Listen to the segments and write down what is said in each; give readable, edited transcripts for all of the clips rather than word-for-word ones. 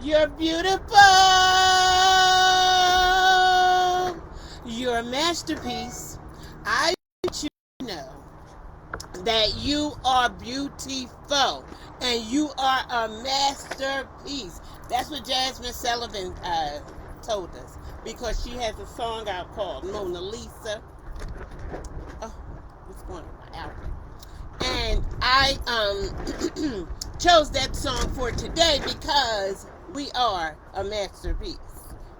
You're beautiful. You're a masterpiece. I want you to know that you are beautiful and you are a masterpiece. That's what Jasmine Sullivan told us, because she has a song out called Mona Lisa. Oh, what's going on my album? And I chose that song for today because we are a masterpiece.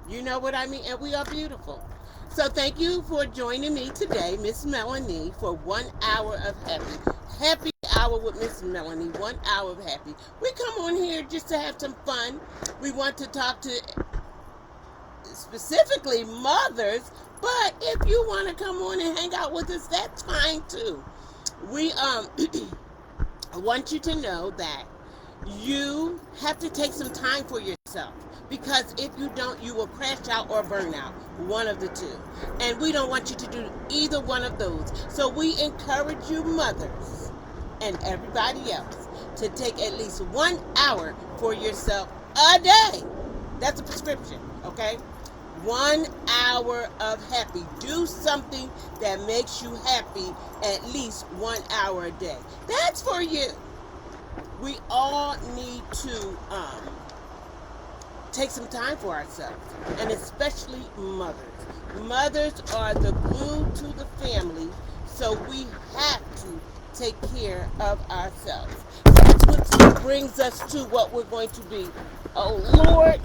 You know what I mean? And we are beautiful. So thank you for joining me today, Miss Melanie, for 1 hour of happy hour with Miss Melanie. 1 hour of happy. We come on here just to have some fun. We want to talk to specifically mothers, but if you want to come on and hang out with us, that's fine too. We I want you to know that you have to take some time for yourself, because if you don't, you will crash out or burn out, one of the two, and we don't want you to do either one of those. So we encourage you mothers and everybody else to take at least 1 hour for yourself a day. That's a prescription, okay? 1 hour of happy. Do something that makes you happy at least 1 hour a day. That's for you. We all need to take some time for ourselves, and especially mothers. Mothers are the glue to the family, so we have to take care of ourselves. That's what brings us to what we're going to be. Oh Lord,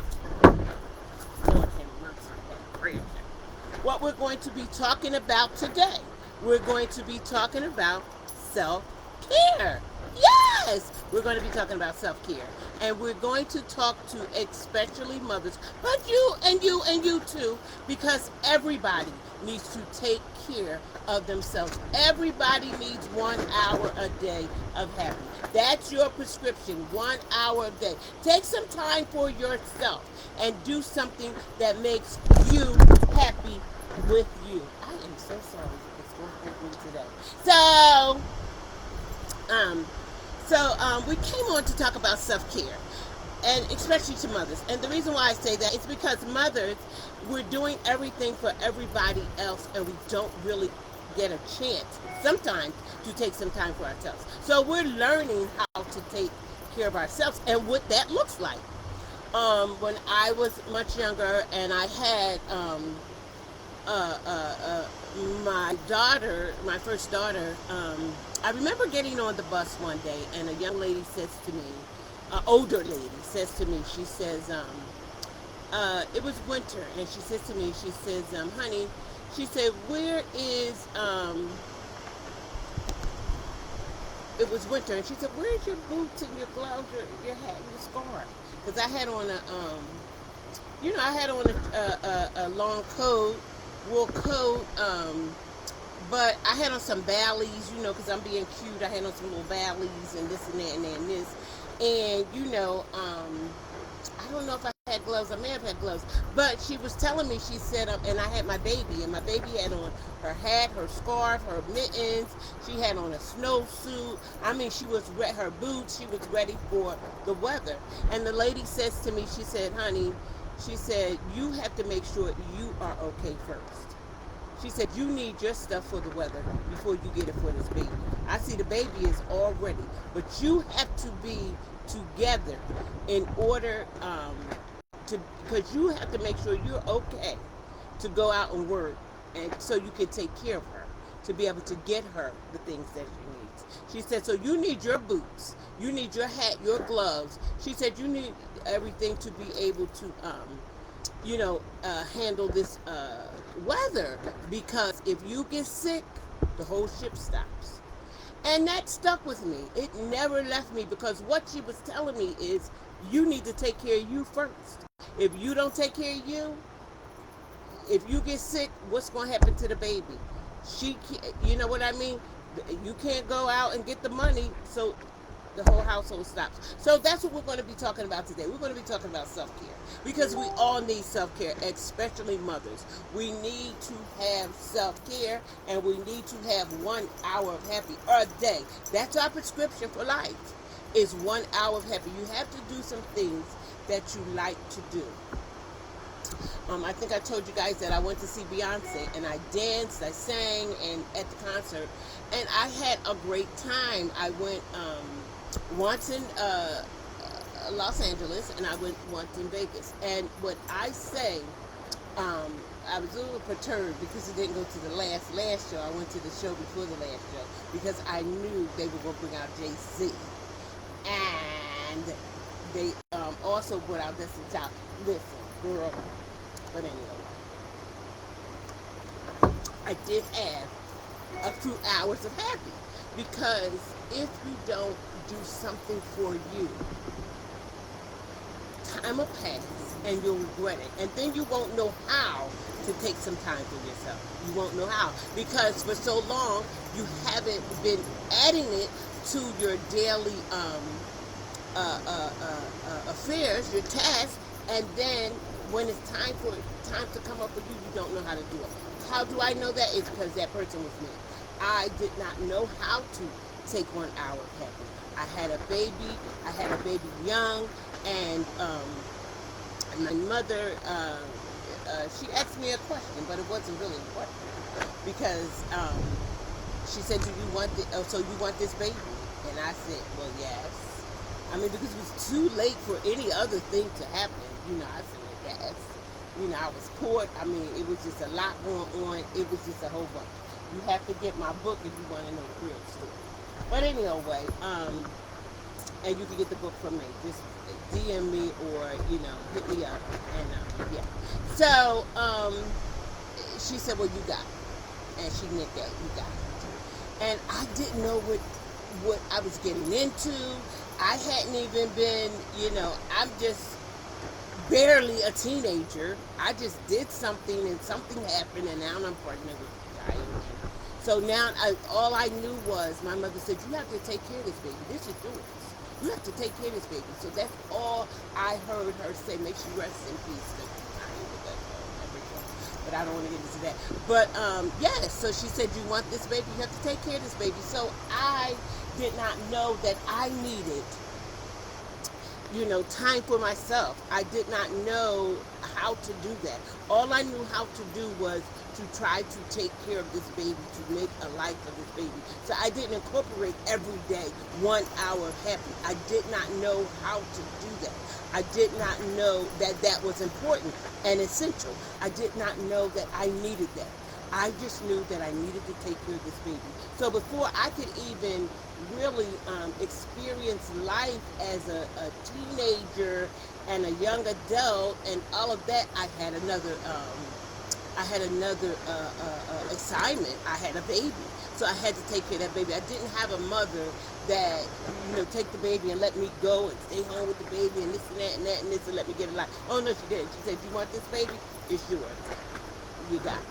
what we're going to be talking about today. We're going to be talking about self-care. Yes, we're going to be talking about self-care. And we're going to talk to especially mothers, but you and you and you too, because everybody needs to take care of themselves. Everybody needs 1 hour a day of happy. That's your prescription, 1 hour a day. Take some time for yourself and do something that makes you happy with you. I am so sorry it's going to hurt me today. We came on to talk about self-care, and especially to mothers. And the reason why I say that is because mothers, we're doing everything for everybody else, and we don't really get a chance sometimes to take some time for ourselves. So we're learning how to take care of ourselves and what that looks like. When I was much younger and I had my daughter, my first daughter, I remember getting on the bus one day, and a young lady says to me, an older lady says to me, she says, it was winter, and she says to me, she says, honey, she said, where is, it was winter, and she said, where's your boots and your gloves, your hat and your scarf? Because I had on a long coat, wool coat, but I had on some valleys, because I'm being cute. I had on some little valleys and this and that and that and this. And, I don't know if I had gloves. I may have had gloves. But she was telling me, she said, and I had my baby, and my baby had on her hat, her scarf, her mittens. She had on a snowsuit. I mean, she was her boots. She was ready for the weather. And the lady says to me, she said, honey, she said, you have to make sure you are okay first. She said, you need your stuff for the weather before you get it for this baby. I see the baby is all ready, but you have to be together in order because you have to make sure you're okay to go out and work, and so you can take care of her, to be able to get her the things that she needs. She said, so you need your boots, you need your hat, your gloves. She said, you need everything to be able to handle this weather, because if you get sick, the whole ship stops. And that stuck with me. It never left me, because what she was telling me is, you need to take care of you first. If you don't take care of you, if you get sick, what's going to happen to the baby? You know what I mean? You can't go out and get the money, so the whole household stops. So that's what we're going to be talking about today. We're going to be talking about self-care, because we all need self-care, especially mothers. We need to have self-care, and we need to have 1 hour of happy a day. That's our prescription for life, is 1 hour of happy. You have to do some things that you like to do. I think I told you guys that I went to see Beyonce, and I danced, I sang, and at the concert, and I had a great time. I went once in Los Angeles, and I went once in Vegas. And what I say, I was a little perturbed because it didn't go to the last show. I went to the show before the last show because I knew they were going to bring out Jay-Z, and they also brought out Destiny Child. Listen, girl. But anyway, I did have a few hours of happy, because if you don't do something for you, time will pass and you'll regret it, and then you won't know how to take some time for yourself. You won't know how, because for so long you haven't been adding it to your daily affairs, your tasks, and then when it's time to come up with you, you don't know how to do it. How do I know that? It's because that person was me. I did not know how to take 1 hour of happy. I had a baby young, and my mother, she asked me a question, but it wasn't really a question, because she said, "Do you want so you want this baby?" And I said, "Well, yes." I mean, because it was too late for any other thing to happen. I said, "Well, yes." I was poor. I mean, it was just a lot going on. It was just a whole bunch. You have to get my book if you want to know the real story. But anyway, and you can get the book from me. Just DM me or, hit me up. And, yeah. So, she said, "Well, you got it." And she meant that, you got it. And I didn't know what I was getting into. I hadn't even been, I'm just barely a teenager. I just did something, and something happened, and now I'm pregnant with a child. So now all I knew was my mother said, "You have to take care of this baby. This is yours. You have to take care of this baby." So that's all I heard her say. Make sure you rest in peace. But I don't want to get into that. But yes, so she said, "You want this baby? You have to take care of this baby." So I did not know that I needed time for myself. I did not know how to do that. All I knew how to do was to try to take care of this baby, to make a life of this baby. So I didn't incorporate every day 1 hour of happy. I did not know how to do that. I did not know that that was important and essential. I did not know that I needed that. I just knew that I needed to take care of this baby. So before I could even really experience life as a teenager and a young adult and all of that, I had another assignment. I had a baby, so I had to take care of that baby. I didn't have a mother that take the baby and let me go and stay home with the baby and this and that and that and this and let me get a life. Oh no, she didn't. She said, "You want this baby? It's yours. You got it."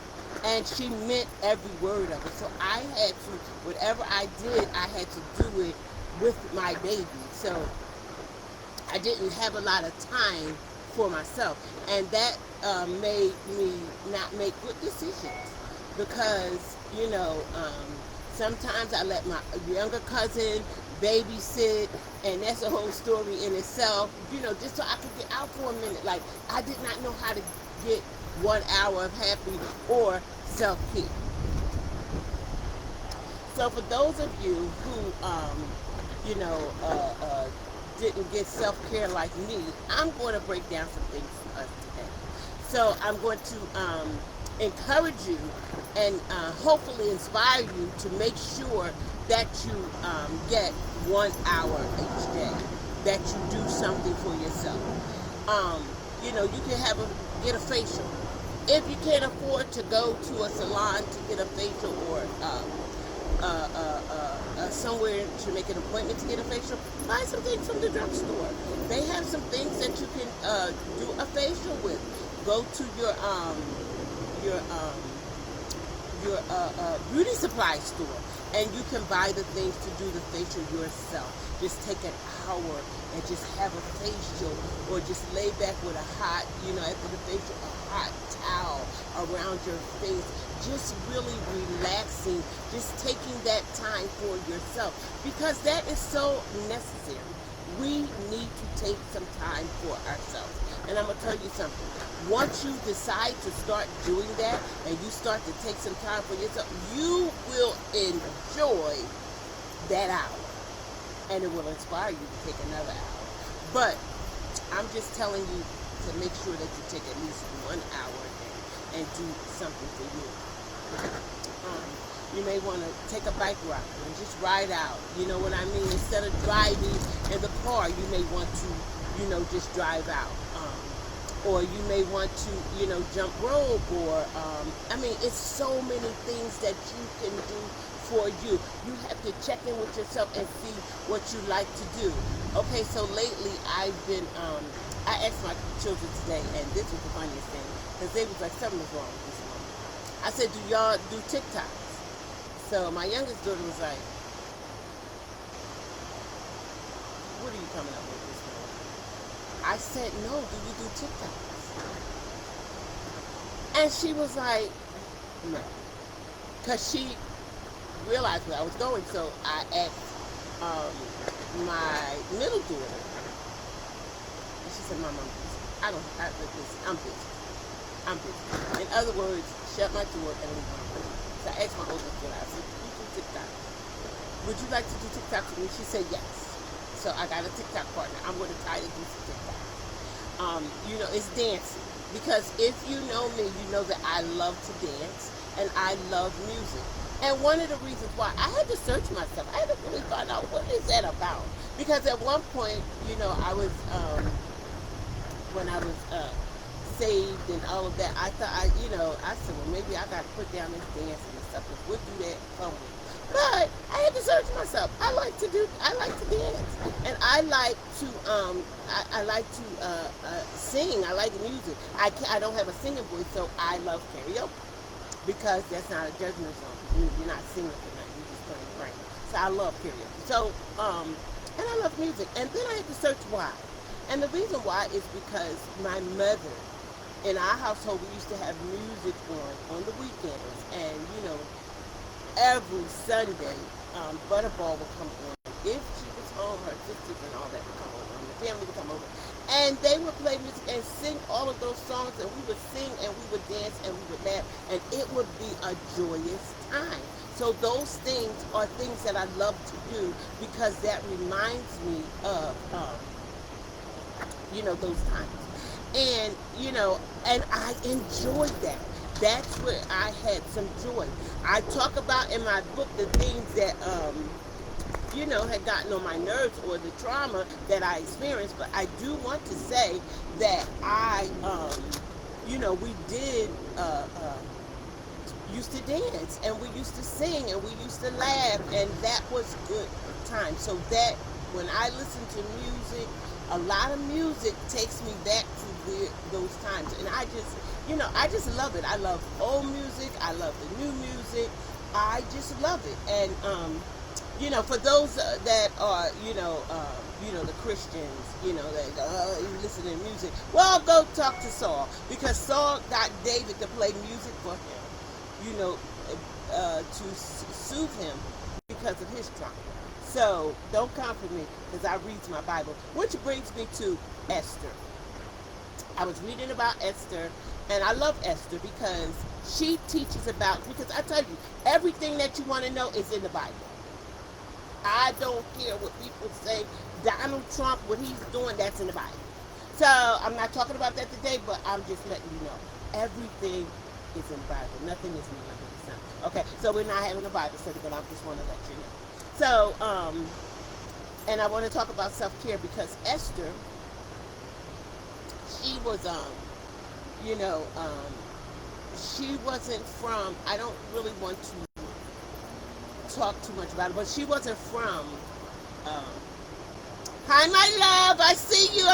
And she meant every word of it. So I had to, whatever I did, I had to do it with my baby. So I didn't have a lot of time for myself. And that made me not make good decisions. Because, sometimes I let my younger cousin babysit, and that's a whole story in itself, just so I could get out for a minute. Like, I did not know how to get 1 hour of happy or self-care. So for those of you who, didn't get self-care like me, I'm going to break down some things for us today. So I'm going to encourage you and hopefully inspire you to make sure that you get 1 hour each day, that you do something for yourself. You can get a facial. If you can't afford to go to a salon to get a facial or somewhere to make an appointment to get a facial, buy some things from the drugstore. They have some things that you can do a facial with. Go to your beauty supply store, and you can buy the things to do the facial yourself. Just take an hour and just have a facial, or just lay back with a hot, after the facial, a hot towel around your face. Just really relaxing, just taking that time for yourself, because that is so necessary. We need to take some time for ourselves. And I'm going to tell you something. Once you decide to start doing that and you start to take some time for yourself, you will enjoy that hour. And it will inspire you to take another hour. But I'm just telling you to make sure that you take at least 1 hour and do something for you. You may want to take a bike ride and just ride out. You know what I mean? Instead of driving in the car, you may want to, just drive out. Or you may want to, jump rope. Or, it's so many things that you can do for you. You have to check in with yourself and see what you like to do. Okay, so lately I've been, I asked my children today, and this was the funniest thing, because they was like, something is wrong with this one. I said, do y'all do TikToks? So my youngest daughter was like, what are you coming up with this morning? I said, no, do you do TikToks? And she was like, no. Because she realized where I was going. So I asked my middle daughter, and she said, Mom, I'm busy. I'm busy. In other words, shut my door and leave my room. So I asked my oldest daughter, I said, do you do TikTok? Would you like to do TikTok with me? She said yes. So I got a TikTok partner. I'm going to try to do some TikTok. It's dancing. Because if you know me, you know that I love to dance and I love music. And one of the reasons why I had to search myself, I had to really find out what is that about. Because at one point, I was, when I was saved and all of that, I thought, I said, well, maybe I got to put down this dancing and stuff, because we'll do that somewhere. But I had to search myself. I like to dance, and I like to, sing. I like music. I don't have a singing voice, so I love karaoke, because that's not a judgment zone. You're not singing for nothing. You're just playing the brain. So I love karaoke. So, and I love music. And then I had to search why. And the reason why is because my mother, in our household, we used to have music on the weekends, and every Sunday, Butterball would come on. If she was home, her sisters and all that would come over, and the family would come over, and they would play music and sing all of those songs, and we would sing and we would dance and we would laugh, and it would be a joyous time. So those things are things that I love to do, because that reminds me of those times. And, and I enjoyed that. That's where I had some joy. I talk about in my book the things that, had gotten on my nerves, or the trauma that I experienced. But I do want to say that we did used to dance, and we used to sing, and we used to laugh, and that was good time. So that when I listen to music, a lot of music takes me back to those times, and I just love it. I love old music. I love the new music. I just love it. And for those that are the Christians, that you listen to music, well, go talk to Saul, because Saul got David to play music for him, to soothe him because of his trauma. So don't come for me, because I read my Bible. Which brings me to Esther. I was reading about Esther, and I love Esther because she teaches because I tell you, everything that you want to know is in the Bible. I don't care what people say. Donald Trump, what he's doing, that's in the Bible. So I'm not talking about that today, but I'm just letting you know. Everything is in the Bible. Nothing is new under the sun. Okay, so we're not having a Bible study, but I just want to let you know. So, and I want to talk about self-care, because Esther, she was, she wasn't from, I don't really want to talk too much about it, but she wasn't from, hi, my love, I see you.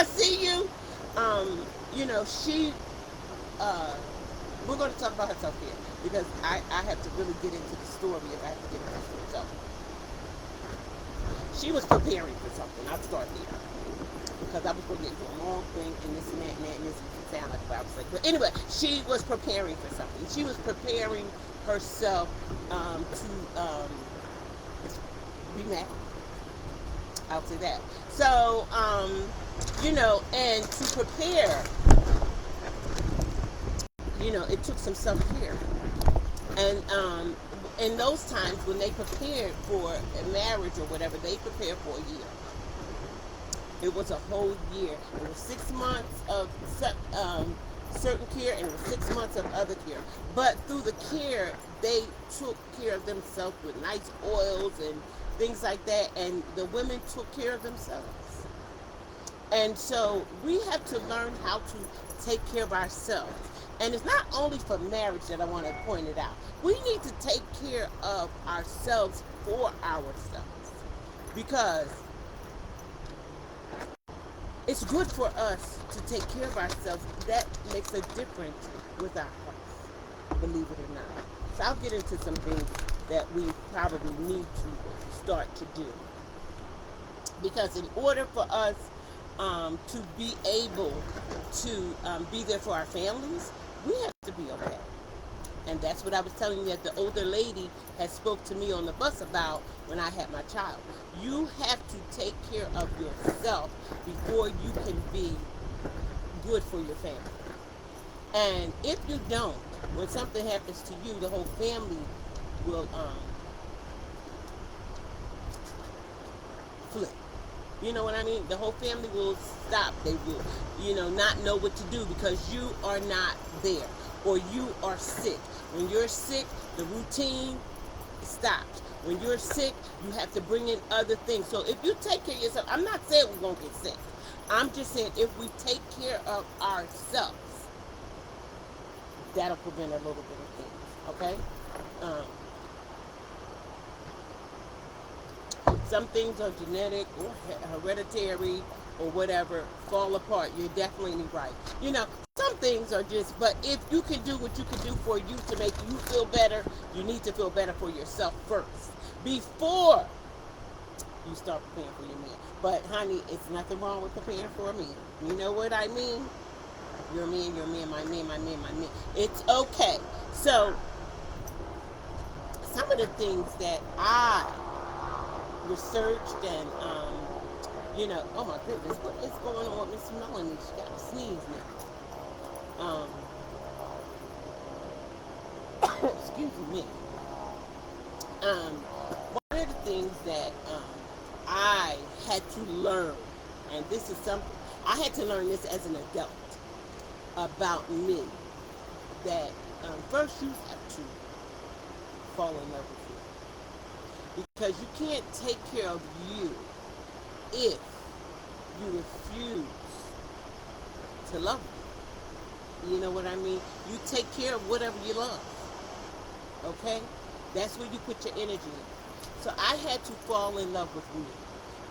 She, we're going to talk about her self-care, because I have to really get into the story if I have to get into the story. So, she was preparing for something. I'll start there, because I was going to get into a long thing, and this and that and that, and this would sound like a Bible study. But anyway, she was preparing for something. She was preparing herself to be married. I'll say that. So, and to prepare, it took some self care. And in those times when they prepared for a marriage or whatever, they prepared for a year. It was a whole year. It was 6 months of certain care, and it was 6 months of other care. But through the care, they took care of themselves with nice oils and things like that, and the women took care of themselves. And so we have to learn how to take care of ourselves. And it's not only for marriage that I want to point it out. We need to take care of ourselves for ourselves. Because it's good for us to take care of ourselves. That makes a difference with our health, believe it or not. So I'll get into some things that we probably need to start to do. Because in order for us to be able to be there for our families, we have to be okay. And that's what I was telling you that the older lady had spoke to me on the bus about when I had my child. You have to take care of yourself before you can be good for your family. And if you don't, when something happens to you, the whole family will flip. You know what I mean? The whole family will stop. They will, not know what to do because you are not there or you are sick. When you're sick, the routine stops. When you're sick, you have to bring in other things. So if you take care of yourself, I'm not saying we won't get sick. I'm just saying if we take care of ourselves, that'll prevent a little bit of things. Okay? Some things are genetic or hereditary or whatever, fall apart. You're definitely right. Some things are just, but if you can do what you can do for you to make you feel better, you need to feel better for yourself first before you start preparing for your man. But honey, it's nothing wrong with preparing for a man. You know what I mean? Your man, my man, my man, my man. It's okay. So some of the things that I researched and oh my goodness, what is going on with Miss Melanie? She got a sneeze now. Excuse me. One of the things that I had to learn, and this is something I had to learn this as an adult about me, that first you have to fall in love with you. Because you can't take care of you if you refuse to love you. You know what I mean? You take care of whatever you love. Okay? That's where you put your energy in. So I had to fall in love with me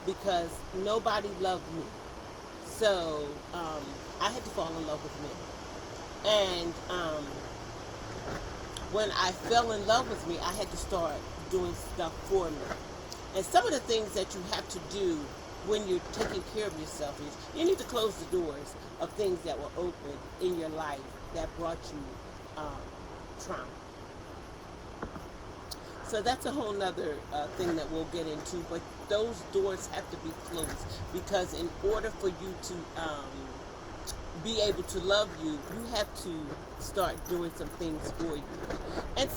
because nobody loved me. So I had to fall in love with me. And when I fell in love with me, I had to start doing stuff for me. And some of the things that you have to do when you're taking care of yourself is you need to close the doors of things that were open in your life that brought you trauma. So that's a whole nother thing that we'll get into, but those doors have to be closed because in order for you to be able to love you, you have to start doing some things for you. And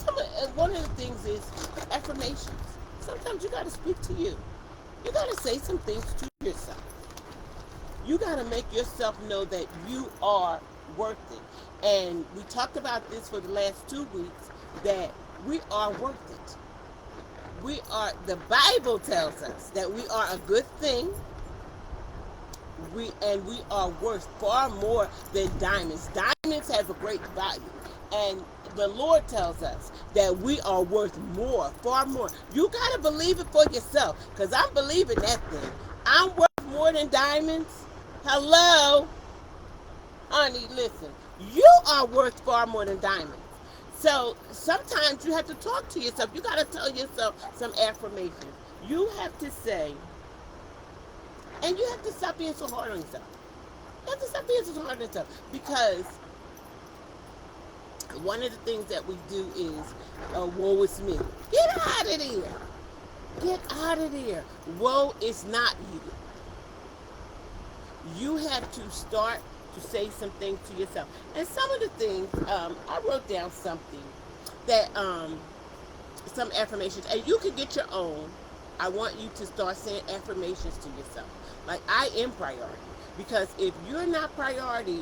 one of the things is affirmations. Sometimes you got to speak to you. You got to say some things to yourself. You got to make yourself know that you are worth it. And we talked about this for the last 2 weeks, that we are worth it. The Bible tells us that we are a good thing. We are worth far more than diamonds. Diamonds have a great value. And the Lord tells us that we are worth more, far more. You got to believe it for yourself, because I'm believing that thing. I'm worth more than diamonds. Hello? Honey, listen. You are worth far more than diamonds. So sometimes you have to talk to yourself. You got to tell yourself some affirmations. You have to say, and you have to stop being so hard on yourself. You have to stop being so hard on yourself, because one of the things that we do is, woe is me. Get out of there. Get out of there. Woe is not you. You have to start to say some things to yourself. And some of the things, I wrote down something that, some affirmations, and you can get your own. I want you to start saying affirmations to yourself. Like, I am priority. Because if you're not priority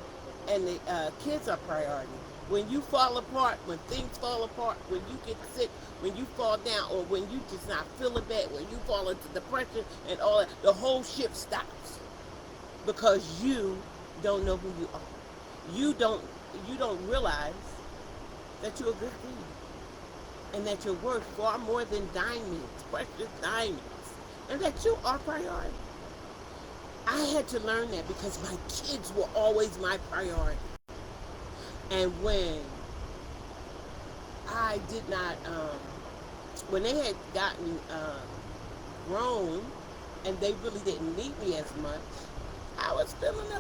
and the kids are priority, when you fall apart, when things fall apart, when you get sick, when you fall down, or when you just not feeling bad, when you fall into depression and all that, the whole ship stops because you don't know who you are. You don't realize that you're a good thing and that you're worth far more than diamonds, precious diamonds, and that you are priority. I had to learn that because my kids were always my priority. And I did not, when they had gotten grown and they really didn't need me as much, I was feeling a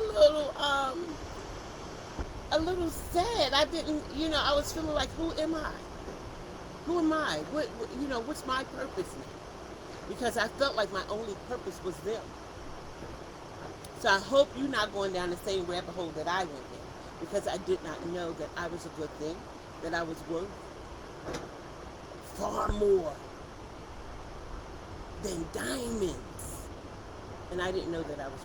little sad. I didn't, I was feeling like, who am I? Who am I? What's my purpose now? Because I felt like my only purpose was them. So I hope you're not going down the same rabbit hole that I went in, because I did not know that I was a good thing, that I was worth far more than diamonds. And I didn't know that I was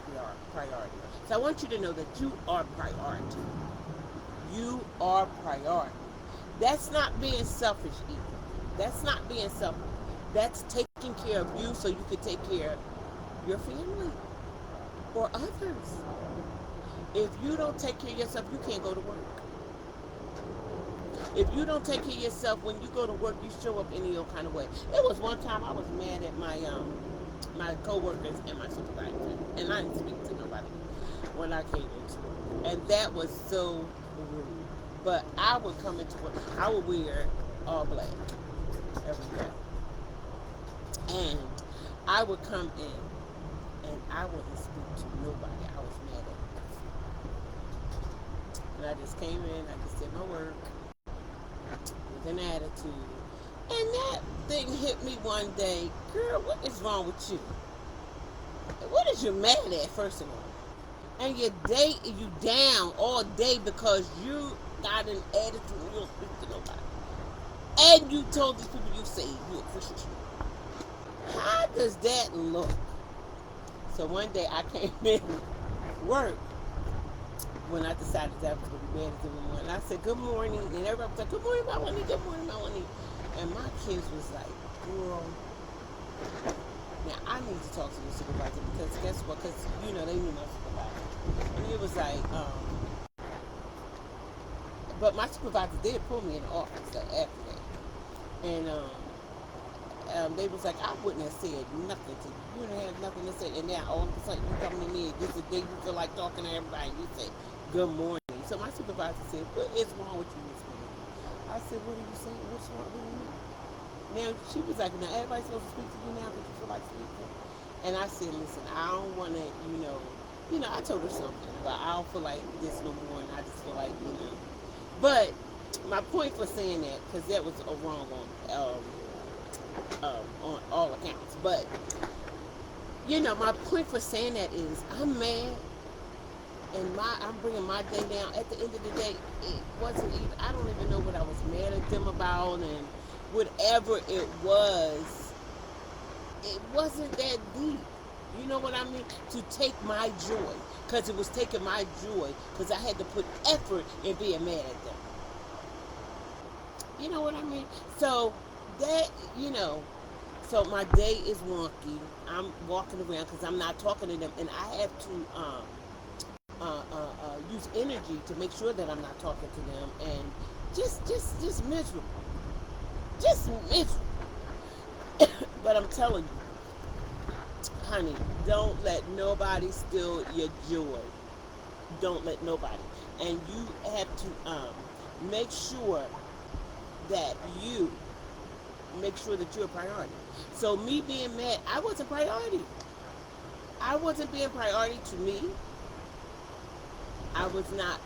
priority. So I want you to know that you are priority. You are priority. That's not being selfish either. That's not being selfish. That's taking care of you so you can take care of your family or others. If you don't take care of yourself, you can't go to work. If you don't take care of yourself, when you go to work, you show up any old kind of way. There was one time I was mad at my coworkers and my supervisor, and I didn't speak to nobody when I came into work, and that was so rude. But I would come into work, I would wear all black every day, and I would come in, and I wouldn't speak to nobody. I was mad at them, and I just came in, I just did my work with an attitude. And that thing hit me one day. Girl, what is wrong with you? What is you mad at, first of all? And you down all day because you got an attitude and you don't speak to nobody. And you told these people you saved you a Christian. How does that look? So one day I came in work when I decided that I was going to be mad at them in the morning. I said, good morning. And everybody was like, good morning, Melanie, good morning, Melanie. And my kids was like, girl, now I need to talk to the supervisor, because guess what? Because, they knew my supervisor. And it was like, but my supervisor did pull me in the office after that. And they was like, I wouldn't have said nothing to you. You didn't have nothing to say. And now all of a sudden you coming to me and this is the day you feel like talking to everybody. You say, good morning. So my supervisor said, what is wrong with you this morning? I said, what are you saying? What's wrong? What do you mean? Now she was like, now everybody's supposed to speak to you now because you feel like speaking. And I said, listen, I don't want to, I told her something, but I don't feel like this no more, and I just feel like, But my point for saying that, because that was a wrong on all accounts. But my point for saying that is, I'm mad, and I'm bringing my day down. At the end of the day, it wasn't even. I don't even know what I was mad at them about, and whatever it wasn't that deep. You know what I mean? To take my joy, because it was taking my joy, because I had to put effort in being mad at them. You know what I mean? So that, so my day is wonky. I'm walking around because I'm not talking to them, and I have to use energy to make sure that I'm not talking to them, and just miserable, just miserable. But I'm telling you, honey, don't let nobody steal your joy. Don't let nobody. And you have to make sure that you make sure that you're a priority. So me being mad, I wasn't priority. I wasn't being priority to me. I was not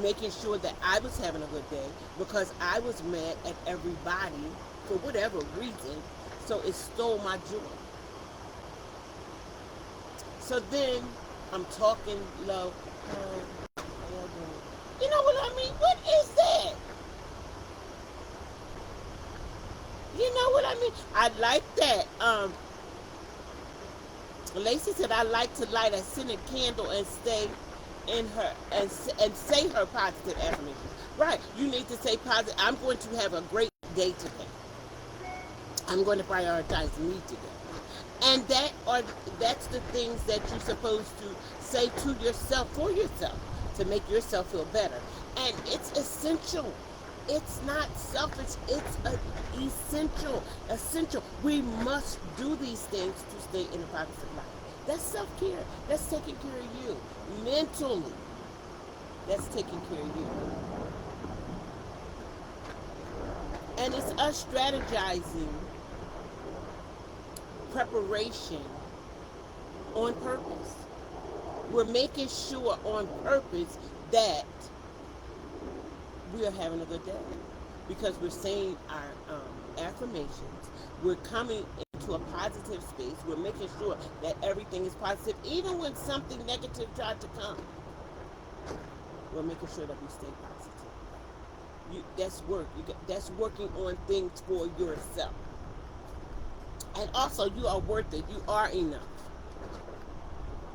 making sure that I was having a good day, because I was mad at everybody for whatever reason So it stole my joy. So then I'm talking low. How y'all doing? You know what I mean? What is that? You know what I mean? I like that. Lacey said I like to light a scented candle and stay in her and say her positive affirmations. Right. You need to say positive. I'm going to have a great day today. I'm going to prioritize me today. And that's the things that you're supposed to say to yourself for yourself to make yourself feel better. And it's essential. It's not selfish. It's essential. Essential. We must do these things to stay in a positive life. That's self-care. That's taking care of you. Mentally, that's taking care of you. And it's us strategizing preparation on purpose. We're making sure on purpose that we are having a good day because we're saying our affirmations. We're coming into a positive space. We're making sure that everything is positive, even when something negative tried to come. We're making sure that we stay positive. That's work. That's working on things for yourself. And also, you are worth it. You are enough.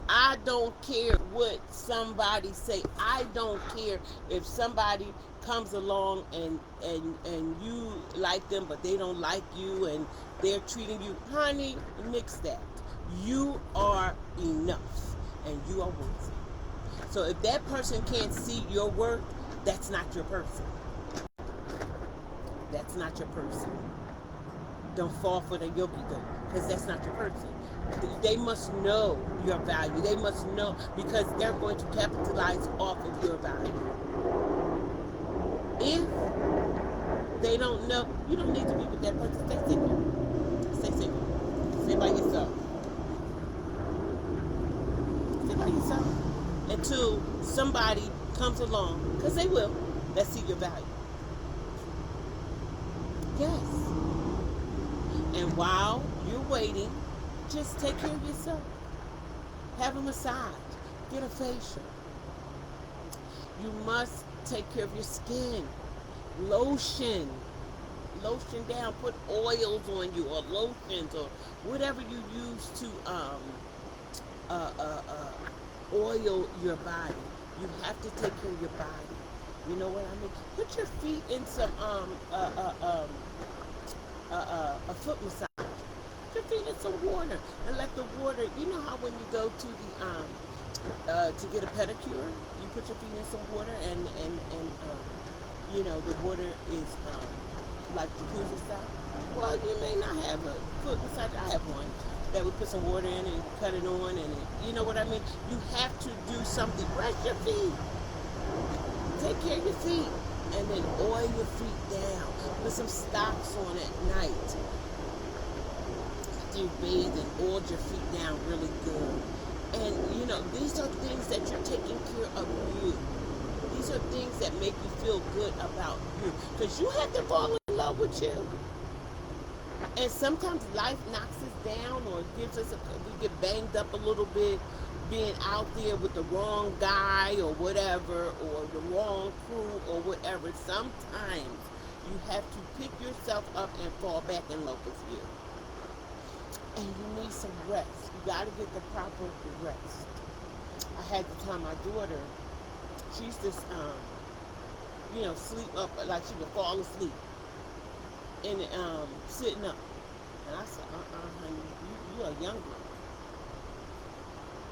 I don't care what somebody say. I don't care if somebody comes along and you like them, but they don't like you and they're treating you. Honey, nix that. You are enough and you are worth it. So if that person can't see your worth, that's not your person. That's not your person. Don't fall for the yogi doke because that's not your person. They must know your value. They must know because they're going to capitalize off of your value. If they don't know, you don't need to be with that person. Stay single. Stay single. Stay by yourself. Stay by yourself. Until somebody comes along, because they will, that see your value. Yes. And while you're waiting, just take care of yourself. Have a massage. Get a facial. You must take care of your skin. Lotion. Lotion down. Put oils on you or lotions or whatever you use to oil your body. You have to take care of your body. You know what I mean? Put your feet in some a foot massage. Put your feet in some water and let the water. You know how when you go to the to get a pedicure, you put your feet in some water and you know the water is like jacuzzi style. Well, you may not have a foot massage. I have one that we put some water in and cut it on, and you know what I mean. You have to do something. Brush your feet. Take care of your feet. And then oil your feet down. Put some stocks on at night. After you bathe and oil your feet down really good. And you know, these are things that you're taking care of you. These are things that make you feel good about you. Because you have to fall in love with you. And sometimes life knocks us down or gives us we get banged up a little bit being out there with the wrong guy or whatever, or the wrong crew or whatever. Sometimes you have to pick yourself up and fall back in love with you. And you need some rest. You got to get the proper rest. I had to tell my daughter, she used to, you know, sleep up, like she would fall asleep and sitting up. And I said, honey, you are young girl.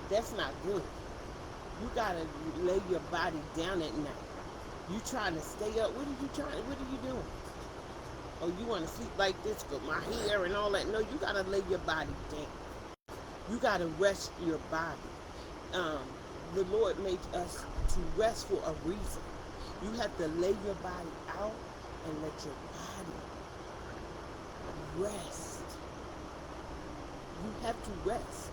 That's not good. You gotta lay your body down at night. You trying to stay up? What are you doing? Oh, you want to sleep like this with my hair and all that? No, you gotta lay your body down. You gotta rest your body. The Lord made us to rest for a reason. You have to lay your body out and let your body rest. You have to rest.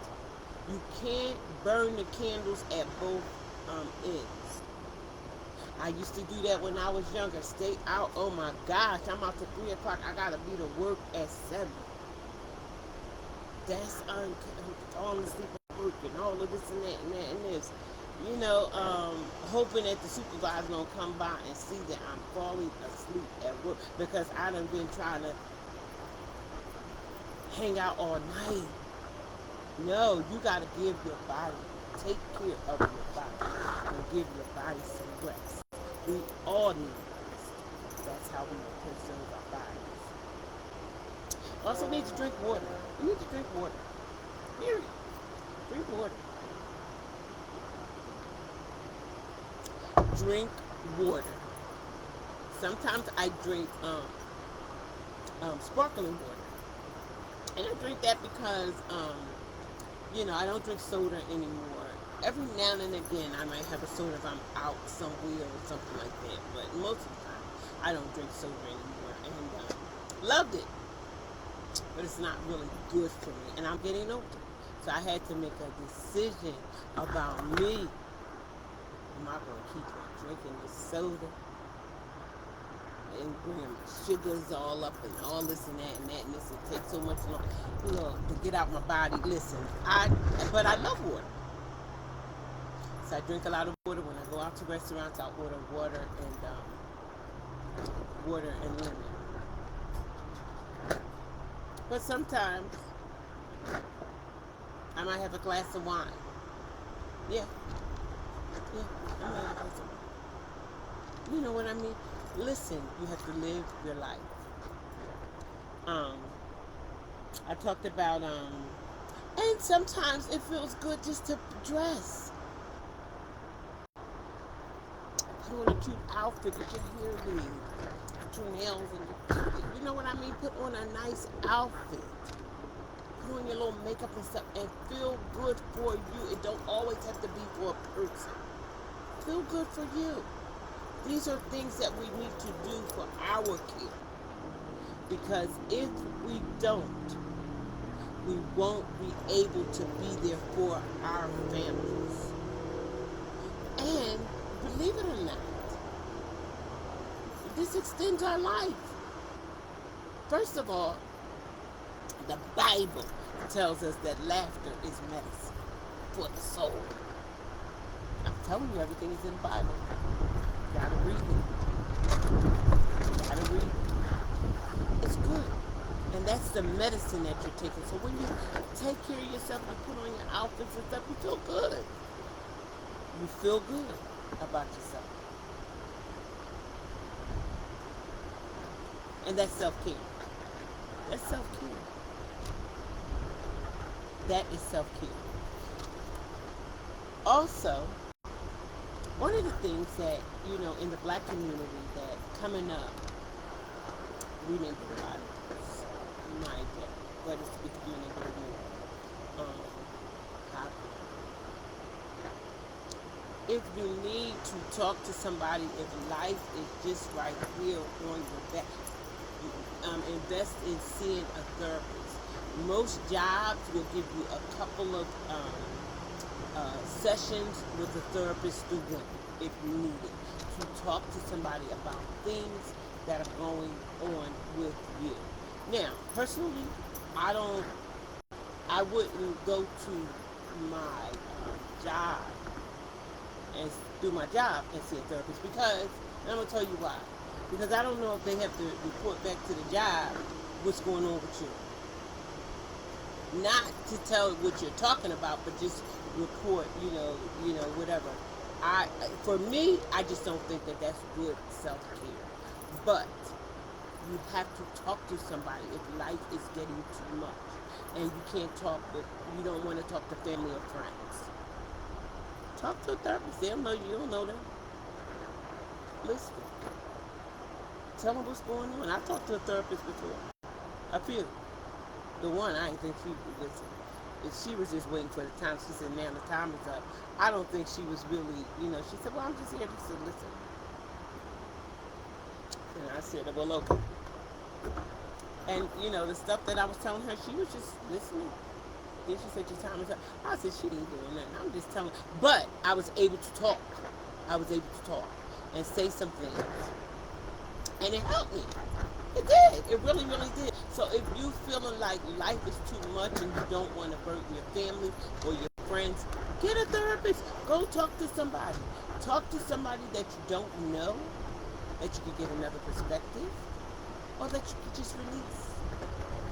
You can't burn the candles at both ends. I used to do that when I was younger. Stay out. Oh my gosh, I'm out to 3 o'clock. I gotta be to work at 7. that's falling asleep at work and all of this and that and that and this. You know, hoping that the supervisor's gonna come by and see that I'm falling asleep at work because I done been trying to hang out all night. No, you gotta give your body, take care of your body, and give your body some rest. We all need rest. That's how we preserve our bodies. Also need to drink water. You need to drink water. Period. Drink water. Drink water. Sometimes I drink sparkling water, and I drink that because I don't drink soda anymore. Every now and again, I might have a soda if I'm out somewhere or something like that. But most of the time, I don't drink soda anymore, and loved it. But it's not really good for me, and I'm getting older. So I had to make a decision about me. Am I going to keep on drinking this soda and bringing my sugars all up and all this and that and that, and this will take so much long, to get out my body. Listen, but I love water. So I drink a lot of water. When I go out to restaurants, I'll order water and lemon. But sometimes I might have a glass of wine. Yeah, I might have a glass of wine. You know what I mean? Listen, you have to live your life. I talked about and sometimes it feels good just to dress. Put on a cute outfit, get your hair did, put your nails and you know what I mean? Put on a nice outfit. Put on your little makeup and stuff and feel good for you. It don't always have to be for a person. Feel good for you. These are things that we need to do for our care. Because if we don't, we won't be able to be there for our families. And believe it or not, this extends our life. First of all, the Bible tells us that laughter is medicine for the soul. I'm telling you, everything is in the Bible. You gotta read it. You gotta read it. It's good. And that's the medicine that you're taking. So when you take care of yourself, you put on your outfits and stuff, you feel good. You feel good about yourself. And that's self-care. That's self-care. That is self-care. Also, one of the things that, in the black community that coming up, we didn't do a lot of this. My day. But it's beginning to be popular. If you need to talk to somebody, if life is just right here on your back, invest in seeing a therapist. Most jobs will give you a couple of sessions with a therapist student if you need it, to talk to somebody about things that are going on with you. Now, personally, I wouldn't go to my job and do my job and see a therapist because, and I'm going to tell you why. Because I don't know if they have to report back to the job what's going on with you. Not to tell what you're talking about, but just report, whatever. For me, I just don't think that that's good self-care. But you have to talk to somebody if life is getting too much. And you can't talk you don't want to talk to family or friends. Talk to a therapist. They'll know you don't know them. Listen. Tell them what's going on. I talked to a therapist before. A few. The one, I didn't think she would listen. She was just waiting for the time. She said, now the time is up. I don't think she was really, she said, well, I'm just here to listen. And I said, well, okay. And, the stuff that I was telling her, she was just listening. Then she said, your time is up. I said, she didn't do nothing. I'm just telling her. But I was able to talk. I was able to talk and say some things. And it helped me. It did. It really, really did. So if you feeling like life is too much and you don't want to burden your family or your friends, get a therapist. Go talk to somebody. Talk to somebody that you don't know, that you could get another perspective, or that you could just release.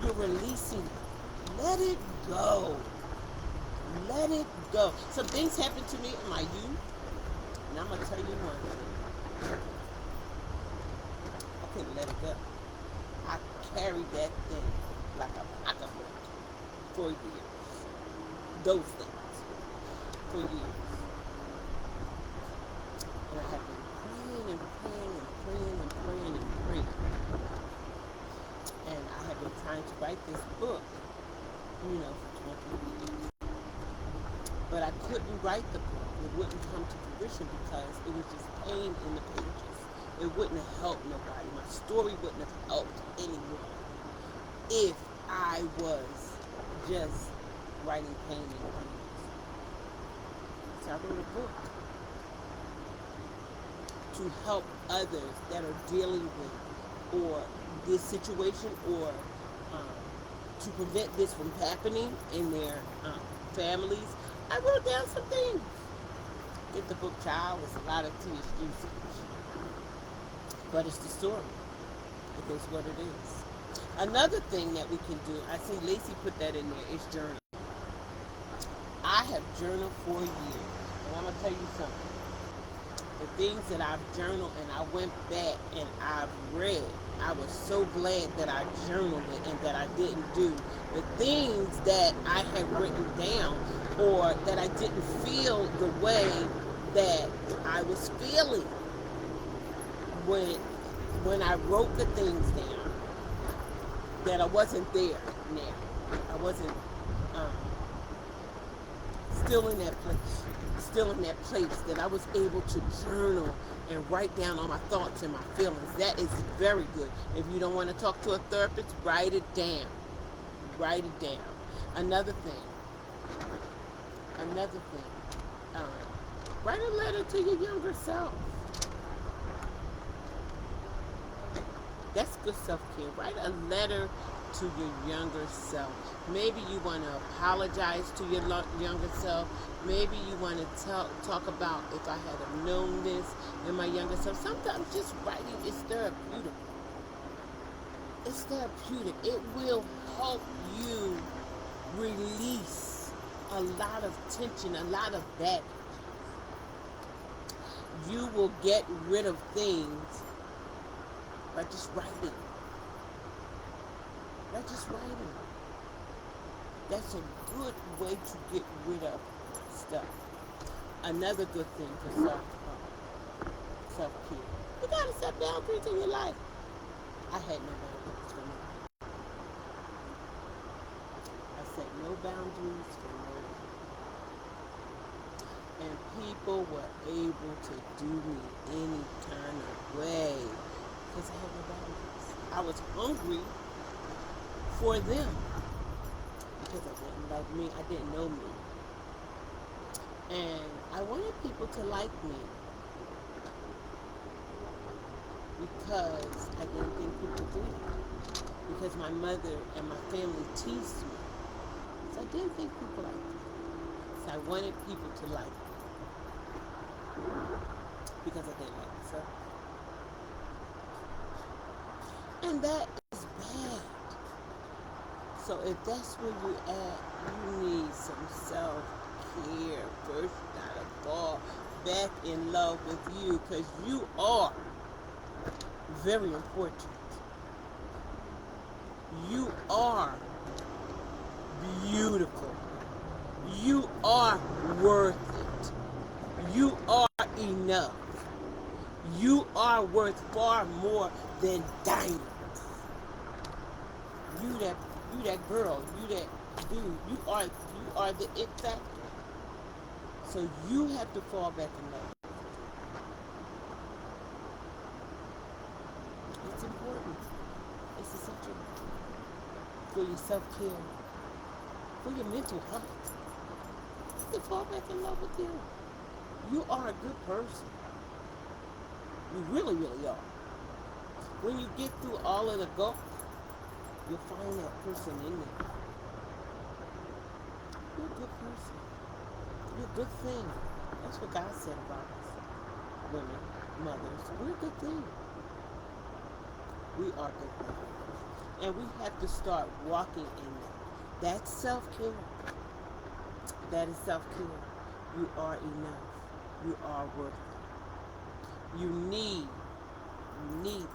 You're releasing it. Let it go. Let it go. Some things happened to me in my youth, and I'm gonna tell you one thing. I couldn't let it go. I carried that thing like a pocketbook for years. Those things for years. And I have been praying and praying and praying and praying and praying. And I have been trying to write this book, for 20 years. But I couldn't write the book. It wouldn't come to fruition because it was just pain in the pages. It wouldn't have helped nobody. My story wouldn't have helped anyone if I was just writing pain in the pages. So I wrote a book to help others that are dealing with or this situation or to prevent this from happening in their families. I wrote down some things. Get the book, child. It's a lot of tea, it's juicy. But it's the story. It is what it is. Another thing that we can do, I see Lacey put that in there, is journal. I have journaled for years. And I'm going to tell you something. The things that I've journaled and I went back and I've read, I was so glad that I journaled it and that I didn't do the things that I had written down or that I didn't feel the way that I was feeling when I wrote the things down, that I wasn't there now. I wasn't still in that place that I was able to journal and write down all my thoughts and my feelings. That is very good. If you don't want to talk to a therapist, write it down. Write it down. Another thing. Write a letter to your younger self. That's good self-care. Write a letter to your younger self. Maybe you want to apologize to your younger self. Maybe you want to talk about if I had have known this in my younger self. Sometimes just writing is therapeutic. It's therapeutic. It will help you release a lot of tension, a lot of baggage. You will get rid of things by just writing. By just writing. That's a good way to get rid of stuff. Another good thing for self-care. You gotta set boundaries in your life. I had no boundaries for me. I set no boundaries for no one. And people were able to do me any kind of way because I had no boundaries. I was hungry for them because I didn't love me. I didn't know me. And I wanted people to like me because I didn't think people did. Because my mother and my family teased me. So I didn't think people liked me. So I wanted people to like me. Because I didn't like myself. And that is bad. So if that's where you're at, you need some self-care. First, you gotta fall back in love with you because you are very important. You are beautiful. You are worth it. You are enough. You are worth far more than diamonds. You that girl, you that dude, you are the it factor. So you have to fall back in love. It's important. It's essential for your self-care, for your mental health. You have to fall back in love with you. You are a good person. You really, really are. When you get through all of the gulp, you'll find that person in there. You're a good person. You're a good thing. That's what God said about us. Women, mothers, we're a good thing. We are good things. And we have to start walking in that. That's self-care. That is self-care. You are enough. You are worth it.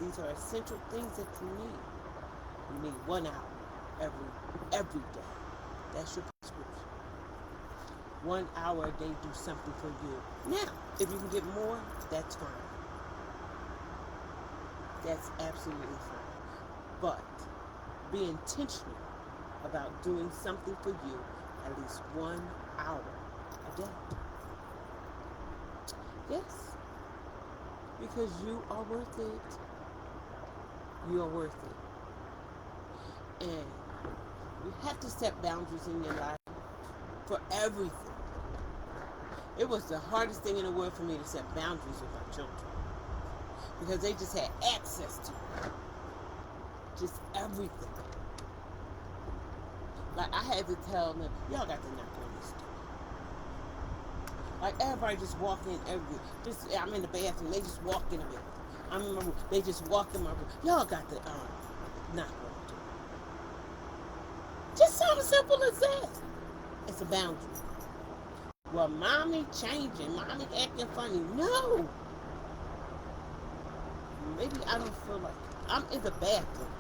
These are essential things that you need. You need 1 hour every day. That's your prescription. 1 hour a day, do something for you. Now, if you can get more, that's fine. That's absolutely fine. But be intentional about doing something for you at least 1 hour a day. Yes, because you are worth it. You are worth it. And you have to set boundaries in your life for everything. It was the hardest thing in the world for me to set boundaries with my children because they just had access to it. Just everything. Like I had to tell them, y'all got to knock on this door. Like everybody just walk in everywhere. I'm in the bathroom, they just walk in the bathroom. I remember they just walked in my room. Y'all got to knock on the door. Just something simple as that. It's a boundary. Well, mommy changing, mommy acting funny. No. Maybe I don't feel like it. I'm in the bathroom.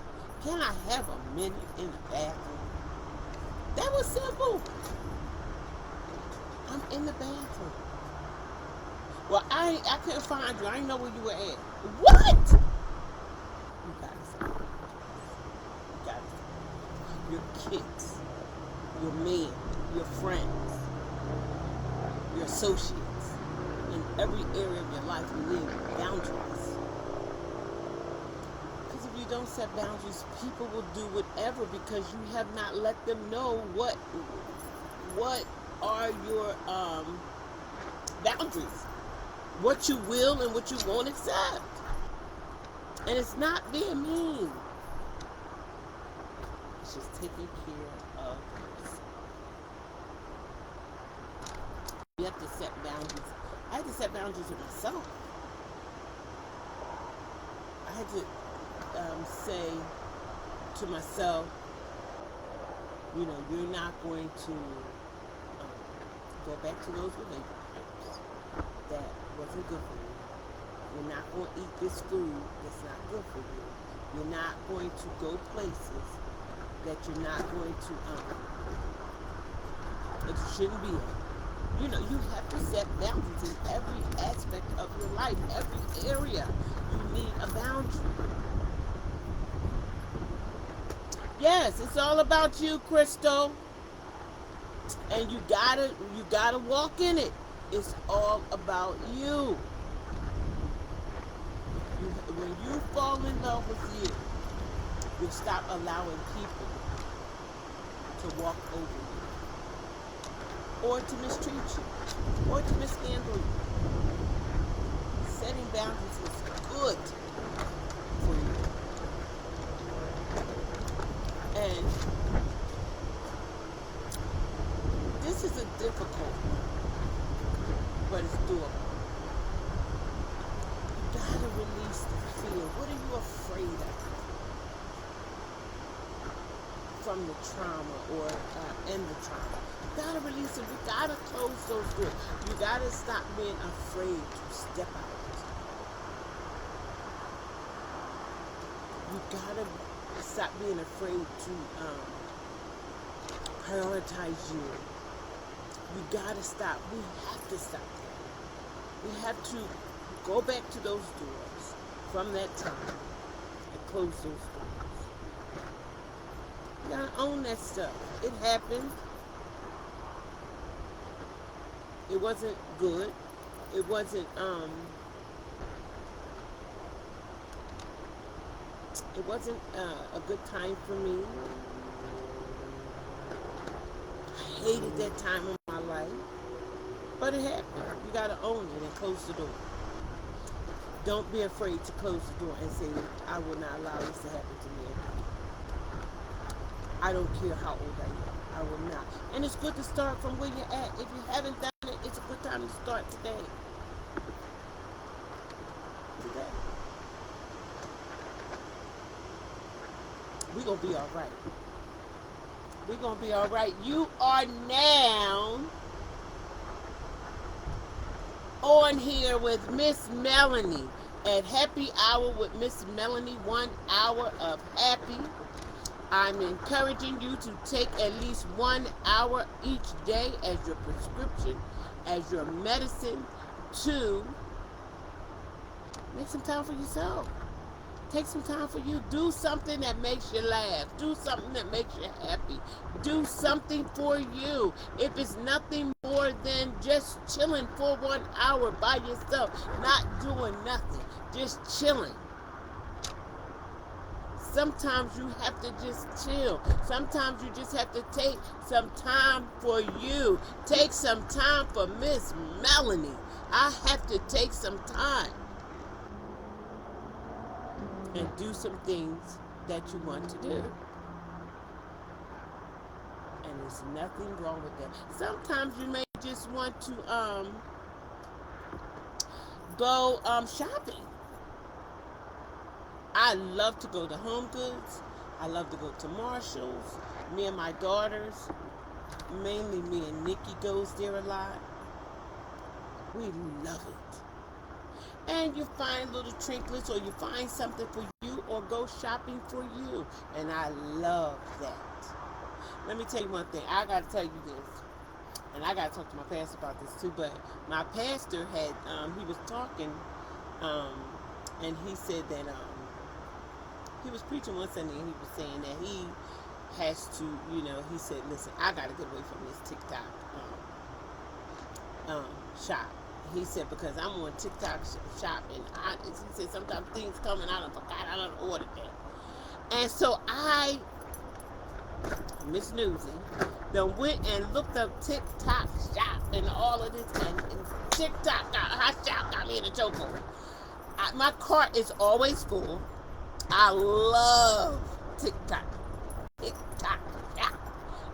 Can I have a minute in the bathroom? That was simple. I'm in the bathroom. Well, I couldn't find you. I didn't know where you were at. What? You gotta say. You gotta say. Your kids, your men, your friends, your associates, in every area of your life, you need boundaries. Because if you don't set boundaries, people will do whatever because you have not let them know what are your boundaries, what you will and what you won't accept. And it's not being mean. It's just taking care of yourself. You have to set boundaries. I had to set boundaries with myself. I had to say to myself, you're not going to go back to those relationships that wasn't good for you. You're not going to eat this food that's not good for you. You're not going to go places that you're not going to that you shouldn't be in. You have to set boundaries in every aspect of your life, every area. You need a boundary. Yes, it's all about you, Crystal. And you gotta walk in it. It's all about you. When you fall in love with you, you'll stop allowing people to walk over you, or to mistreat you, or to mishandle you. Setting boundaries is good for you. And this is a difficult one, but it's doable. You gotta release the fear. What are you afraid of? From the trauma or in the trauma. You gotta release it. You gotta close those doors. You gotta stop being afraid to step out. You gotta stop being afraid to prioritize you. You gotta stop. We have to stop that. We have to go back to those doors from that time and close those doors. You gotta own that stuff. It happened. It wasn't good. It wasn't a good time for me. I hated that time of my life. But it happened. You gotta own it and close the door. Don't be afraid to close the door and say, I will not allow this to happen to me again. I don't care how old I am. I will not. And it's good to start from where you're at. If you haven't done it, it's a good time to start today. Today. We're going to be all right. We're going to be all right. You are now on here with Miss Melanie at Happy Hour with Miss Melanie, 1 hour of happy. I'm encouraging you to take at least 1 hour each day as your prescription, as your medicine, to make some time for yourself. Take some time for you. Do something that makes you laugh. Do something that makes you happy. Do something for you. If it's nothing more than just chilling for 1 hour by yourself, not doing nothing, just chilling. Sometimes you have to just chill. Sometimes you just have to take some time for you. Take some time for Miss Melanie. I have to take some time and do some things that you want to do. And there's nothing wrong with that. Sometimes you may just want to go shopping. I love to go to Home Goods. I love to go to Marshall's. Me and my daughters, mainly me and Nikki, goes there a lot. We love it. And you find little trinkets, or you find something for you, or go shopping for you. And I love that. Let me tell you one thing. I got to tell you this. And I got to talk to my pastor about this too. But my pastor had, he was talking, and he said that, he was preaching one Sunday, and he was saying that he has to, he said, listen, I got to get away from this TikTok shop. He said, because I'm on TikTok shop, and he said, sometimes things come and I done forgot, I done ordered that. And so I, Miss Newsy, then went and looked up TikTok shop and all of this, and TikTok shop got me in a chokehold. My cart is always full. I love TikTok. TikTok. Yeah.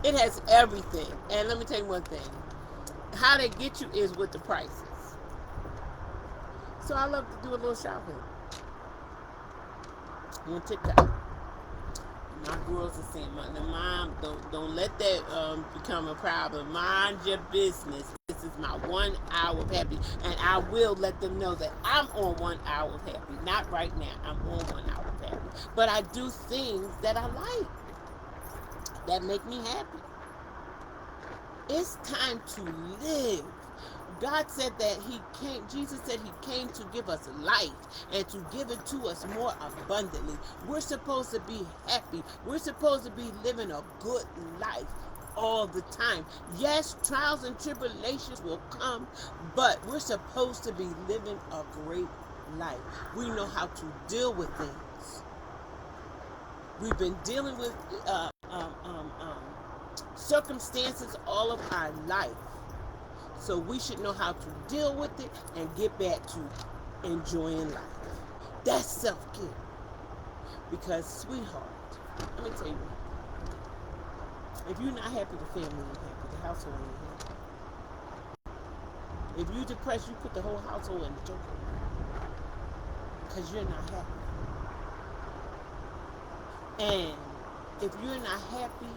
It has everything. And let me tell you one thing. How they get you is with the prices. So I love to do a little shopping on TikTok. My girls are saying, Mom, don't let that become a problem. Mind your business. This is my 1 hour of happy. And I will let them know that I'm on 1 hour of happy. Not right now. I'm on 1 hour of happy. But I do things that I like, that make me happy. It's time to live. God said that Jesus said he came to give us life and to give it to us more abundantly. We're supposed to be happy. We're supposed to be living a good life all the time. Yes, trials and tribulations will come, but we're supposed to be living a great life. We know how to deal with things. We've been dealing with circumstances all of our life. So we should know how to deal with it and get back to enjoying life. That's self-care. Because, sweetheart, let me tell you, if you're not happy, the family ain't happy, the household ain't happy. If you're depressed, you put the whole household in the chokehold. Because you're not happy. And if you're not happy,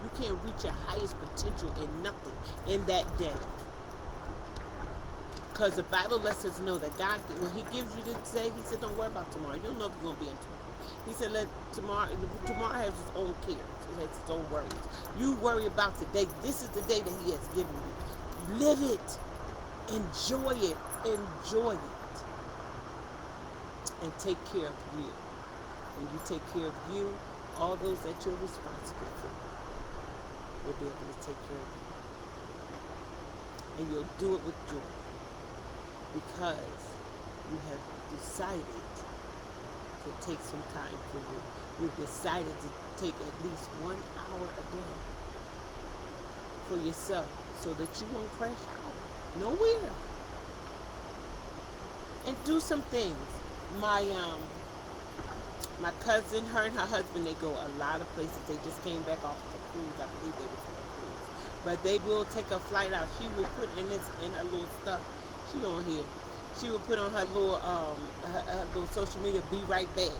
you can't reach your highest potential in nothing in that day. Because the Bible lets us know that God, when he gives you this day, he said, don't worry about tomorrow. You don't know if you're going to be in tomorrow. He said, let tomorrow has its own cares. It has its own worries. You worry about today. This is the day that he has given you. Live it. Enjoy it. Enjoy it. And take care of you. When you take care of you, all those that you're responsible for will be able to take care of you. And you'll do it with joy. Because you have decided to take some time for you. You've decided to take at least 1 hour a day for yourself so that you won't crash out nowhere. and do some things. My my cousin, her and her husband, they go a lot of places. They just came back off of a cruise. I believe they was on a cruise. But they will take a flight out. She will put in her little stuff. She on here. She will put on her little social media. Be right back.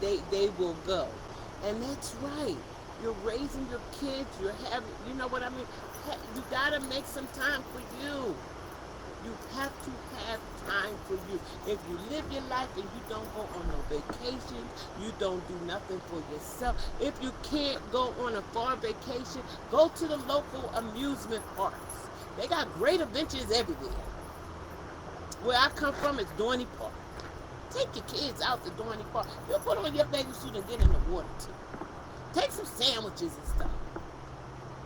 They will go, and that's right. You're raising your kids. You're having. You know what I mean. You gotta make some time for you. You have to have time for you. If you live your life and you don't go on no vacation, you don't do nothing for yourself. If you can't go on a far vacation, go to the local amusement parks. They got great adventures everywhere. Where I come from is Dorney Park. Take your kids out to Dorney Park. You put on your bathing suit and get in the water too. Take some sandwiches and stuff.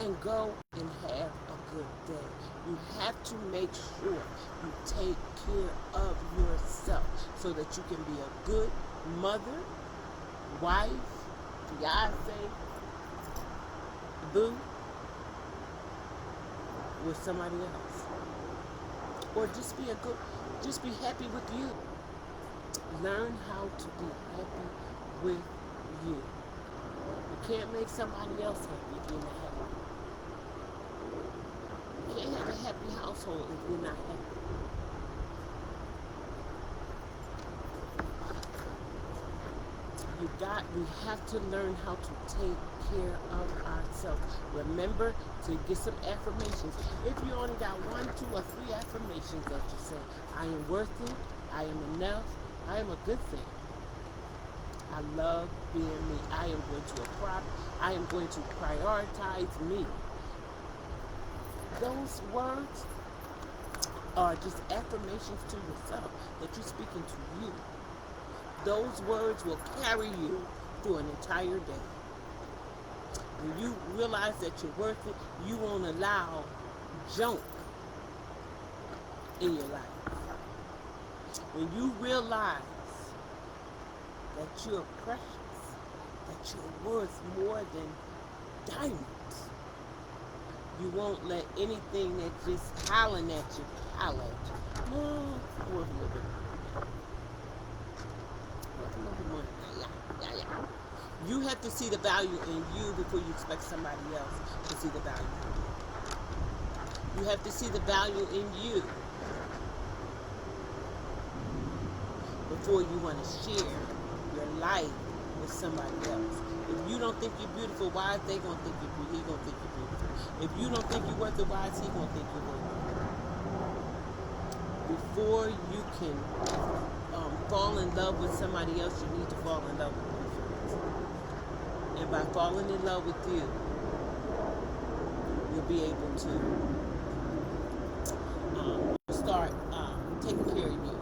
And go and have a good day. You have to make sure you take care of yourself so that you can be a good mother, wife, fiance, boo with somebody else. Or just be happy with you. Learn how to be happy with you. You can't make somebody else happy if you're not happy. You can't have a happy household if you're not happy. We have to learn how to take care of ourselves. Remember to get some affirmations. If you only got 1, 2, or 3 affirmations that you say, I am worth it, I am enough, I am a good thing. I love being me. I am going to prioritize me. Those words are just affirmations to yourself that you're speaking to you. Those words will carry you through an entire day. When you realize that you're worth it, you won't allow junk in your life. When you realize that you're precious, that you're worth more than diamonds, you won't let anything that just hollering at you holler at you. No, worth a little bit. You have to see the value in you before you expect somebody else to see the value in you. You have to see the value in you before you want to share your life with somebody else. If you don't think you're beautiful, why is they going to think you're beautiful? He going to think you're beautiful. If you don't think you're worth it, why is he going to think you're worth it? Before you can fall in love with somebody else, you need to fall in love with you first. And by falling in love with you, you'll be able to start taking care of you.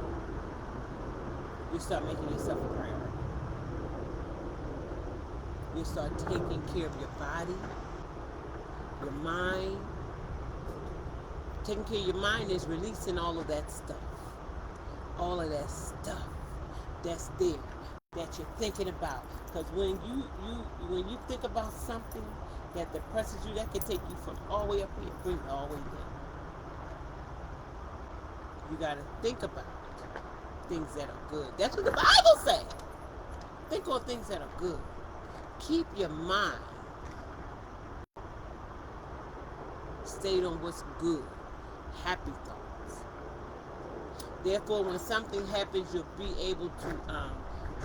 You start making yourself a priority. You start taking care of your body, your mind. Taking care of your mind is releasing all of that stuff. All of that stuff that's there that you're thinking about. Because when you think about something that depresses you, that can take you from all the way up here, bring you all the way down. You got to think about things that are good. That's what the Bible says. Think on things that are good. Keep your mind stayed on what's good. Happy thoughts. Therefore, when something happens, you'll be able to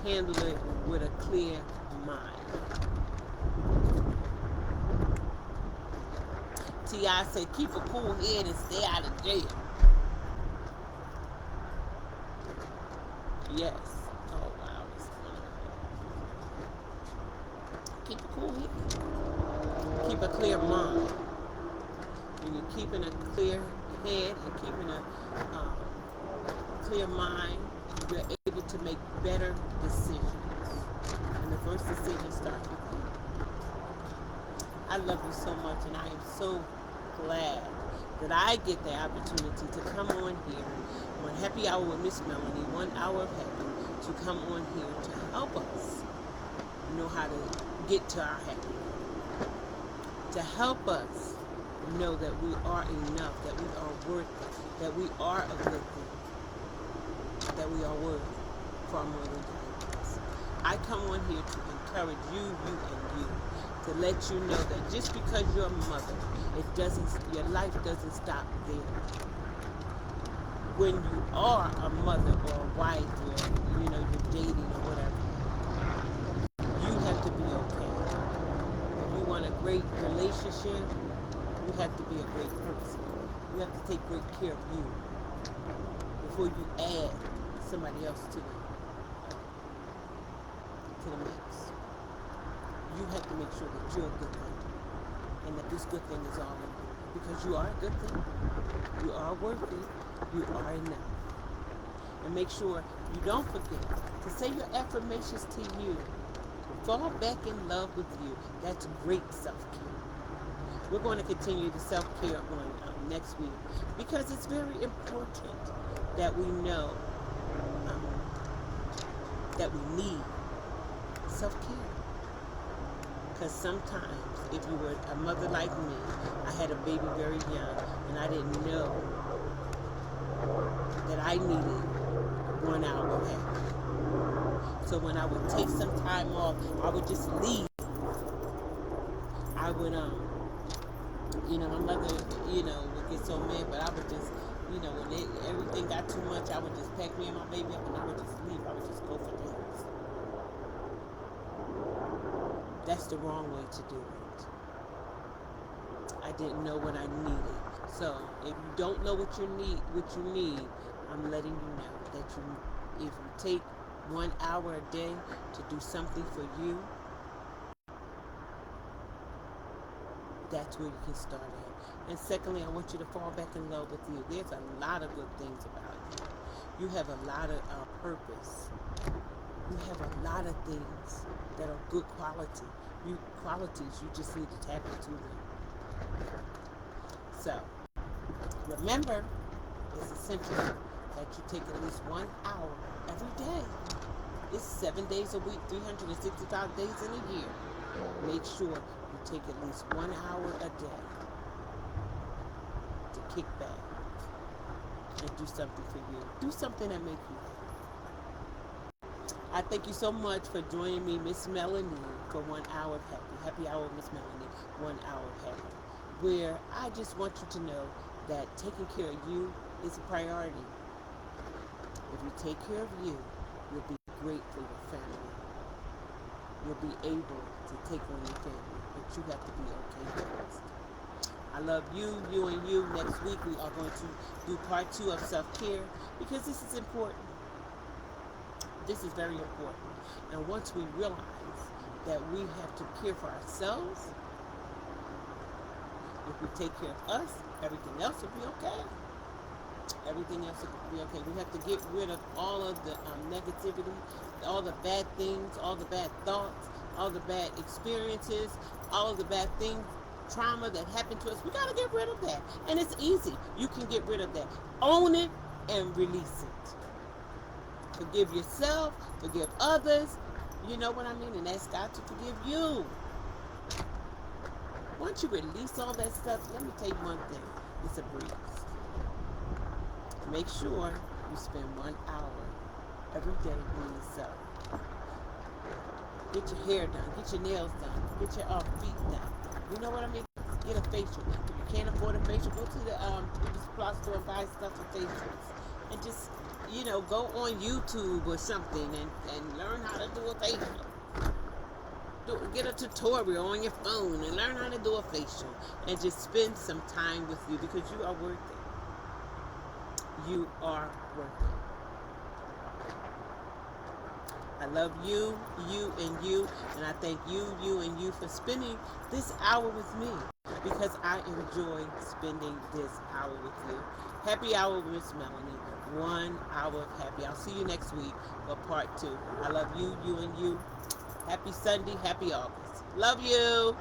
handle it with a clear mind. T.I. said, keep a cool head and stay out of jail. Yes. Oh, wow. Keep a cool head. Keep a clear mind. When you're keeping a clear head and keeping a clear mind, you're able to make better decisions. And the first decision starts with you. I love you so much, and I am so glad that I get the opportunity to come on here on Happy Hour with Miss Melanie, 1 hour of happy, to come on here to help us know how to get to our happy. To help us know that we are enough, that we are worth it, that we are a good thing. that we are worthy far more than diamonds. I come on here to encourage you, and you, to let you know that just because you're a mother, your life doesn't stop there. When you are a mother or a wife, or you're dating or whatever, you have to be okay. If you want a great relationship, you have to be a great person. You have to take great care of you before you add somebody else to the mix. You have to make sure that you're a good thing, and that this good thing is all in you, because you are a good thing. You are worthy. You are enough. And make sure you don't forget to say your affirmations to you. Fall back in love with you. That's great self-care. We're going to continue the self-care on next week, because it's very important that we know that we need self-care. Because sometimes, if you were a mother like me, I had a baby very young, and I didn't know that I needed 1 hour of happy. So when I would take some time off, I would just leave. I would, my mother, would get so mad, but I would just, when everything got too much, I would just pack me and my baby up, and I would just leave. I would just go for days. That's the wrong way to do it. I didn't know what I needed. So if you don't know what you need, I'm letting you know that if you take 1 hour a day to do something for you, that's where you can start at. And secondly, I want you to fall back in love with you. There's a lot of good things about you. You have a lot of purpose. You have a lot of things that are good qualities. You just need to tap into them. So, remember, it's essential that you take at least 1 hour every day. It's 7 days a week, 365 days in a year. Make sure you take at least 1 hour a day to kick back and do something for you. Do something that makes you happy. I thank you so much for joining me, Miss Melanie, for 1 hour of happy. Happy hour, Miss Melanie, 1 hour of happy. Where I just want you to know that taking care of you is a priority. If you take care of you, you'll be great for your family. You'll be able to take on your family, but you have to be okay first. I love you, and you. Next week we are going to do part 2 of self-care, because this is important. This is very important. And once we realize that we have to care for ourselves, if we take care of us, everything else will be okay. Everything else will be okay. We have to get rid of all of the negativity, all the bad things, all the bad thoughts, all the bad experiences, all of the bad things, trauma that happened to us. We got to get rid of that. And it's easy. You can get rid of that. Own it and release it. Forgive yourself, forgive others. You know what I mean? And ask God to forgive you. Once you release all that stuff, let me tell you one thing. It's a breeze. Make sure you spend 1 hour every day on yourself. Get your hair done, get your nails done, get your feet done. You know what I mean? Get a facial. If you can't afford a facial, go to the beauty supply store and buy stuff for facials. And just, go on YouTube or something and learn how to do a facial. Get a tutorial on your phone and learn how to do a facial. And just spend some time with you, because you are worth it. You are worth it. I love you, and I thank you, and you for spending this hour with me, because I enjoy spending this hour with you. Happy hour with Miss Melanie. 1 hour of happy. I'll see you next week for part 2. I love you, and you. Happy Sunday, happy August. Love you.